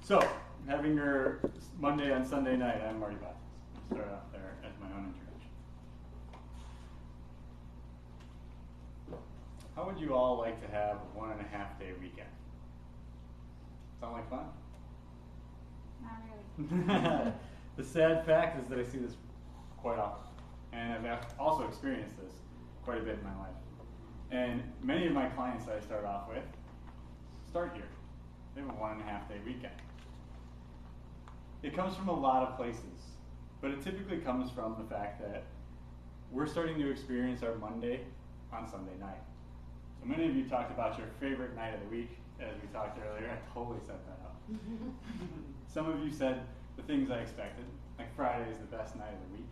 So, having your Monday on Sunday night, I'm Marty. I'll start off there as my own introduction. How would you all like to have a 1.5 day weekend? Sound like fun? Not really. The sad fact is that I see this quite often. And I've also experienced this quite a bit in my life. And many of my clients that I start off with start here. They have a 1.5 day weekend. It comes from a lot of places, but it typically comes from the fact that we're starting to experience our Monday on Sunday night. So many of you talked about your favorite night of the week, as we talked earlier. I totally set that up. Some of you said the things I expected, like Friday is the best night of the week.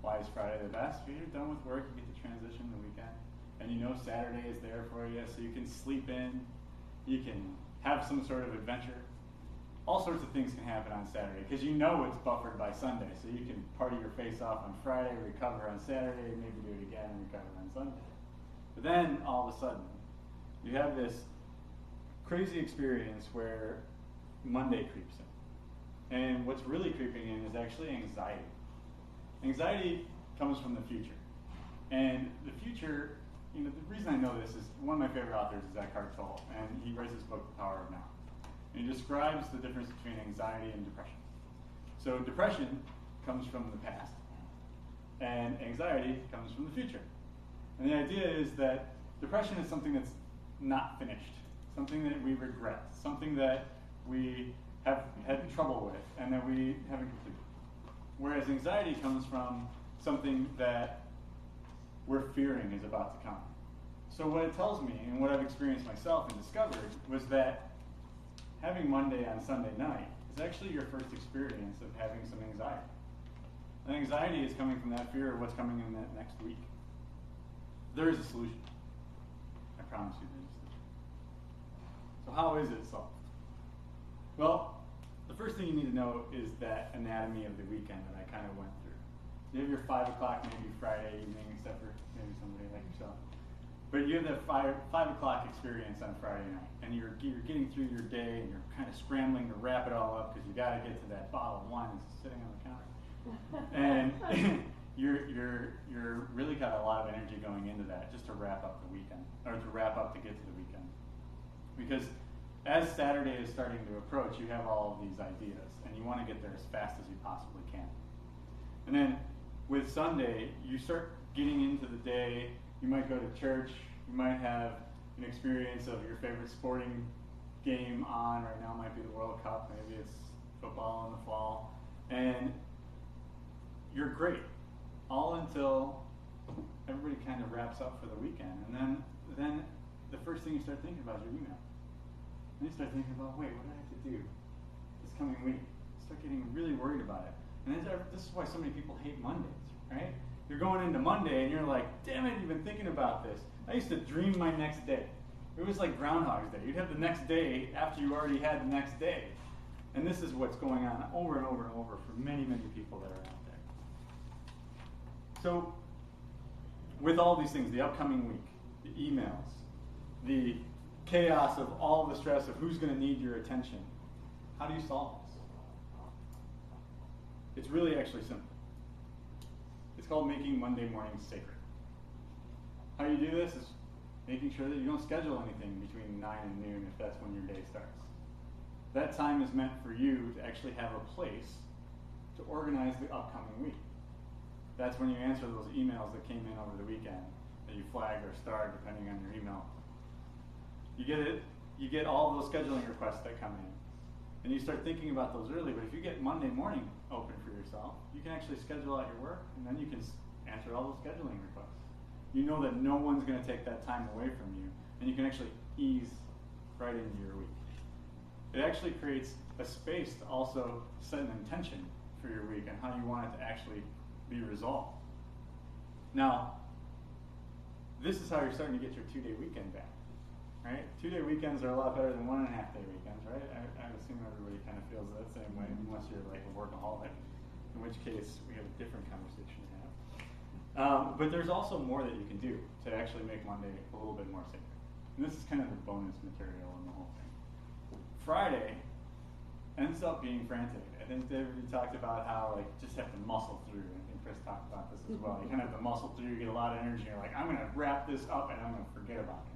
Why is Friday the best? Because you're done with work, you get to transition the weekend. And you know Saturday is there for you, so you can sleep in, you can have some sort of adventure. All sorts of things can happen on Saturday, because you know it's buffered by Sunday, so you can party your face off on Friday, recover on Saturday, maybe do it again and recover on Sunday. But then, all of a sudden, you have this crazy experience where Monday creeps in. And what's really creeping in is actually anxiety. Anxiety comes from the future. And the future, the reason I know this is one of my favorite authors is Eckhart Tolle, and he writes this book, The Power of Now. And he describes the difference between anxiety and depression. So depression comes from the past, and anxiety comes from the future. And the idea is that depression is something that's not finished, something that we regret, something that we have had trouble with and that we haven't completed. Whereas anxiety comes from something that we're fearing is about to come. So what it tells me, and what I've experienced myself and discovered, was that having Monday on Sunday night is actually your first experience of having some anxiety. And anxiety is coming from that fear of what's coming in that next week. There is a solution. I promise you there's a solution. So how is it solved? Well, the first thing you need to know is that anatomy of the weekend that I kind of went through. You have your 5 o'clock, maybe Friday evening, except for maybe somebody like yourself. But you have that 5 o'clock experience on Friday night, and you're getting through your day, and you're kind of scrambling to wrap it all up because you got to get to that bottle of wine that's sitting on the counter. And you're really got a lot of energy going into that just to wrap up the weekend, or to wrap up to get to the weekend. Because as Saturday is starting to approach, you have all of these ideas, and you want to get there as fast as you possibly can. And then with Sunday, you start getting into the day. You might go to church. You might have an experience of your favorite sporting game on. Right now it might be the World Cup. Maybe it's football in the fall. And you're great, all until everybody kind of wraps up for the weekend. And then the first thing you start thinking about is your email. And you start thinking about, wait, what do I have to do this coming week? You start getting really worried about it. And this is why so many people hate Mondays, right? You're going into Monday and you're like, damn it, you've been thinking about this. I used to dream my next day. It was like Groundhog's Day. You'd have the next day after you already had the next day. And this is what's going on over and over and over for many, many people that are out there. So, with all these things, the upcoming week, the emails, the chaos of all the stress of who's going to need your attention, how do you solve this? It's really actually simple. It's called making Monday mornings sacred. How you do this is making sure that you don't schedule anything between 9 and noon if that's when your day starts. That time is meant for you to actually have a place to organize the upcoming week. That's when you answer those emails that came in over the weekend that you flagged or starred depending on your email. You get all those scheduling requests that come in. And you start thinking about those early, but if you get Monday morning open for yourself, you can actually schedule out your work, and then you can answer all those scheduling requests. You know that no one's going to take that time away from you, and you can actually ease right into your week. It actually creates a space to also set an intention for your week and how you want it to actually be resolved. Now, this is how you're starting to get your 2-day weekend back. Right? 2-day weekends are a lot better than 1.5-day weekends, right? I assume everybody kind of feels that same way, unless you're like a workaholic, in which case we have a different conversation to have. But there's also more that you can do to actually make Monday a little bit more sacred. And this is kind of the bonus material in the whole thing. Friday ends up being frantic. I think David, you talked about how like just have to muscle through. I think Chris talked about this as well. You kind of have to muscle through, you get a lot of energy, and you're like, I'm going to wrap this up and I'm going to forget about it.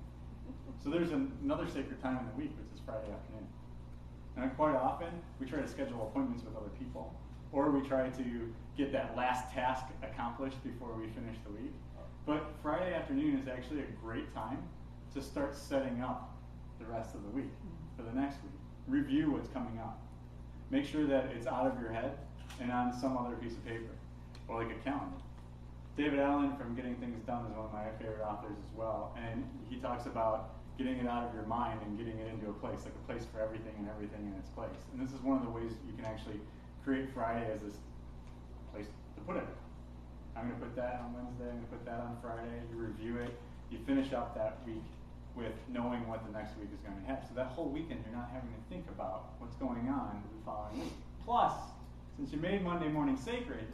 So there's another sacred time in the week, which is Friday afternoon. And quite often, we try to schedule appointments with other people, or we try to get that last task accomplished before we finish the week. But Friday afternoon is actually a great time to start setting up the rest of the week for the next week. Review what's coming up. Make sure that it's out of your head and on some other piece of paper, or like a calendar. David Allen from Getting Things Done is one of my favorite authors as well, and he talks about getting it out of your mind and getting it into a place, like a place for everything and everything in its place. And this is one of the ways you can actually create Friday as this place to put it. I'm going to put that on Wednesday, I'm going to put that on Friday, you review it, you finish up that week with knowing what the next week is going to have. So that whole weekend you're not having to think about what's going on the following week. Plus, since you made Monday morning sacred,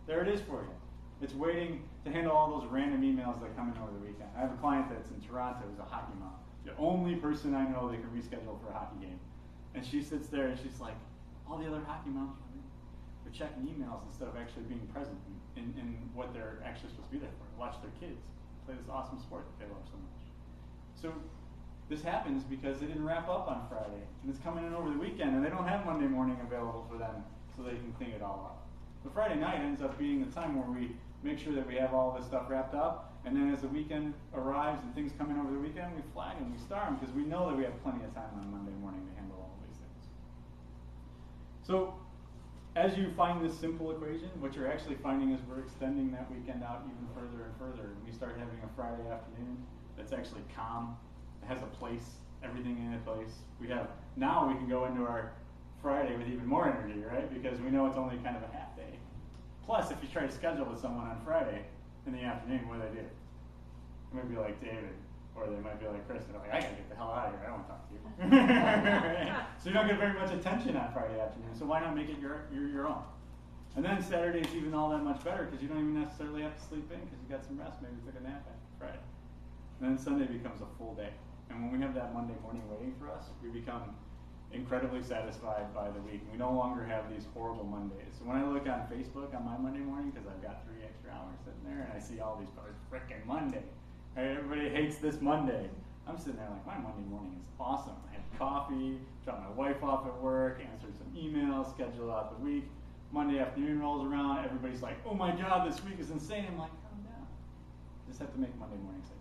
there it is for you. It's waiting to handle all those random emails that come in over the weekend. I have a client that's in Toronto who's a hockey mom. The only person I know that can reschedule for a hockey game. And she sits there and she's like, all the other hockey moms are checking emails instead of actually being present in what they're actually supposed to be there for. Watch their kids play this awesome sport that they love so much. So this happens because they didn't wrap up on Friday. And it's coming in over the weekend and they don't have Monday morning available for them so they can clean it all up. But Friday night ends up being the time where we make sure that we have all this stuff wrapped up, and then as the weekend arrives and things come in over the weekend, we flag them, we star them, because we know that we have plenty of time on Monday morning to handle all of these things. So, as you find this simple equation, what you're actually finding is we're extending that weekend out even further and further. And we start having a Friday afternoon that's actually calm, it has a place, everything in a place. Now we can go into our Friday with even more energy, right? Because we know it's only kind of a half day. Plus, if you try to schedule with someone on Friday in the afternoon, what do? They might be like David, or they might be like Chris. They're like, I gotta get the hell out of here. I don't want to talk to you. So you don't get very much attention on Friday afternoon. So why not make it your own? And then Saturday's even all that much better because you don't even necessarily have to sleep in because you got some rest. Maybe you took a nap after Friday. And then Sunday becomes a full day. And when we have that Monday morning waiting for us, we become incredibly satisfied by the week. We no longer have these horrible Mondays. So when I look on Facebook on my Monday morning, because I've got 3 extra hours sitting there, and I see all these posts, frickin' Monday. Right? Everybody hates this Monday. I'm sitting there like, my Monday morning is awesome. I had coffee, dropped my wife off at work, answered some emails, scheduled out the week. Monday afternoon rolls around, everybody's like, oh my God, this week is insane. I'm like, calm down. Just have to make Monday morning safe.